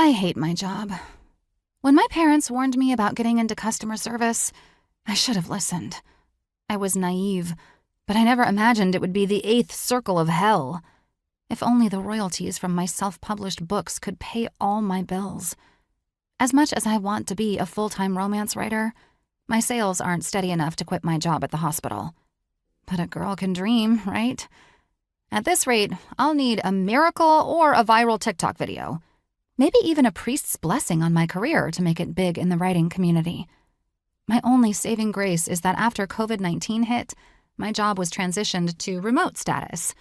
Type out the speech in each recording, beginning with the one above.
I hate my job. When my parents warned me about getting into customer service, I should have listened. I was naive, but I never imagined it would be the 8th circle of hell. If only the royalties from my self-published books could pay all my bills. As much as I want to be a full-time romance writer, my sales aren't steady enough to quit my job at the hospital. But a girl can dream, right? At this rate, I'll need a miracle or a viral TikTok video. Maybe even a priest's blessing on my career to make it big in the writing community. My only saving grace is that after COVID-19 hit, my job was transitioned to remote status.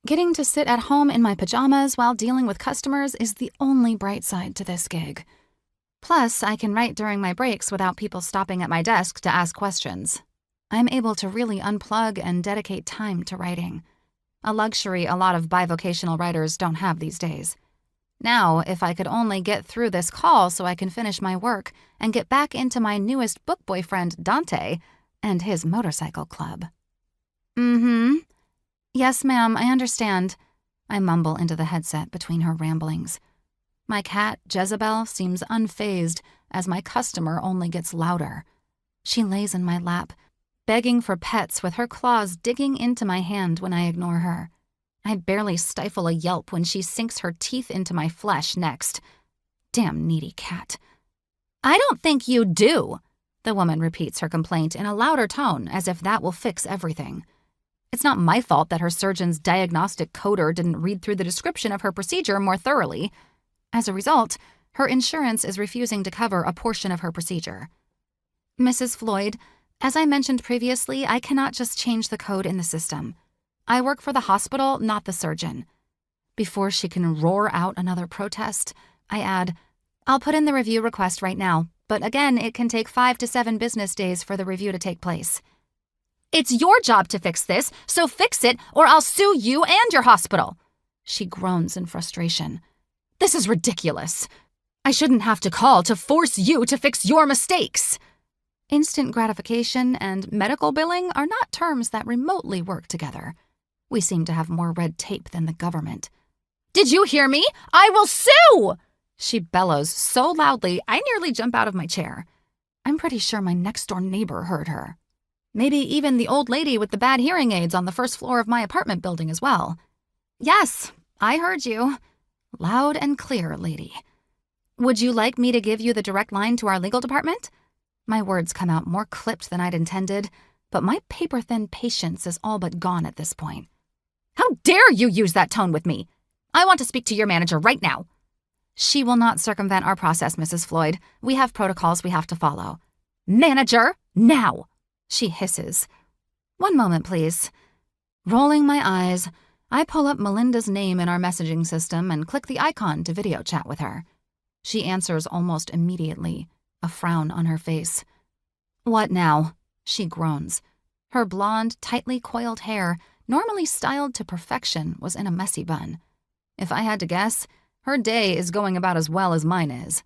Getting to sit at home in my pajamas while dealing with customers is the only bright side to this gig. Plus, I can write during my breaks without people stopping at my desk to ask questions. I'm able to really unplug and dedicate time to writing. A luxury a lot of bivocational writers don't have these days. Now, if I could only get through this call so I can finish my work and get back into my newest book boyfriend, Dante, and his motorcycle club. Yes, ma'am, I understand. I mumble into the headset between her ramblings. My cat, Jezebel, seems unfazed as my customer only gets louder. She lays in my lap, begging for pets with her claws digging into my hand when I ignore her. I barely stifle a yelp when she sinks her teeth into my flesh next. Damn needy cat. I don't think you do, the woman repeats her complaint in a louder tone as if that will fix everything. It's not my fault that her surgeon's diagnostic coder didn't read through the description of her procedure more thoroughly. As a result, her insurance is refusing to cover a portion of her procedure. Mrs. Floyd, as I mentioned previously, I cannot just change the code in the system. I work for the hospital, not the surgeon. Before she can roar out another protest, I add, I'll put in the review request right now, but again, it can take 5 to 7 business days for the review to take place. It's your job to fix this, so fix it or I'll sue you and your hospital. She groans in frustration. This is ridiculous. I shouldn't have to call to force you to fix your mistakes. Instant gratification and medical billing are not terms that remotely work together. We seem to have more red tape than the government. Did you hear me? I will sue! She bellows so loudly I nearly jump out of my chair. I'm pretty sure my next-door neighbor heard her. Maybe even the old lady with the bad hearing aids on the first floor of my apartment building as well. Yes, I heard you. Loud and clear, lady. Would you like me to give you the direct line to our legal department? My words come out more clipped than I'd intended, but my paper-thin patience is all but gone at this point. How dare you use that tone with me? I want to speak to your manager right now. She will not circumvent our process, Mrs. Floyd. We have protocols we have to follow. Manager, now! She hisses. One moment, please. Rolling my eyes, I pull up Melinda's name in our messaging system and click the icon to video chat with her. She answers almost immediately, a frown on her face. What now? She groans. Her blonde, tightly coiled hair, normally styled to perfection, was in a messy bun. If I had to guess, her day is going about as well as mine is.